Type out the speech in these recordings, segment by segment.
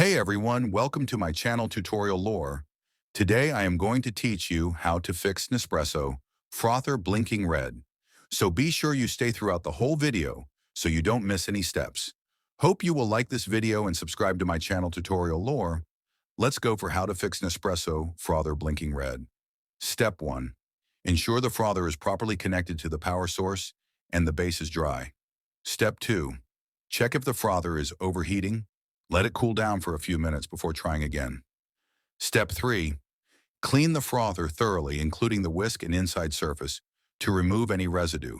Hey everyone, welcome to my channel Tutorial Lore. Today I am going to teach you how to fix Nespresso Frother blinking red. So be sure you stay throughout the whole video so you don't miss any steps. Hope you will like this video and subscribe to my channel Tutorial Lore. Let's go for how to fix Nespresso Frother blinking red. Step 1. Ensure the frother is properly connected to the power source and the base is dry. Step 2. Check if the frother is overheating. Let it cool down for a few minutes before trying again. Step 3. Clean the frother thoroughly, including the whisk and inside surface, to remove any residue.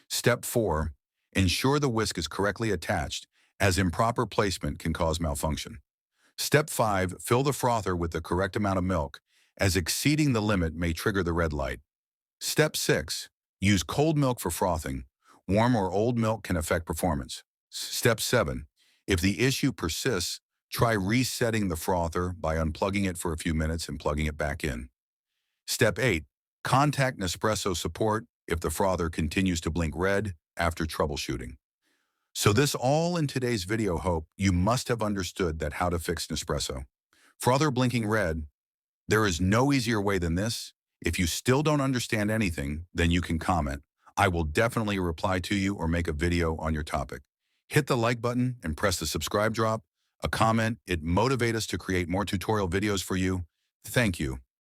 Step 4. Ensure the whisk is correctly attached, as improper placement can cause malfunction. Step 5. Fill the frother with the correct amount of milk, as exceeding the limit may trigger the red light. Step 6. Use cold milk for frothing. Warm or old milk can affect performance. Step 7. If the issue persists, try resetting the frother by unplugging it for a few minutes and plugging it back in. Step 8. Contact Nespresso support if the frother continues to blink red after troubleshooting. So this all in today's video. Hope you must have understood that how to fix Nespresso frother blinking red. There is no easier way than this. If you still don't understand anything, then you can comment. I will definitely reply to you or make a video on your topic. Hit the like button and press the subscribe drop. A comment, it motivates us to create more tutorial videos for you. Thank you.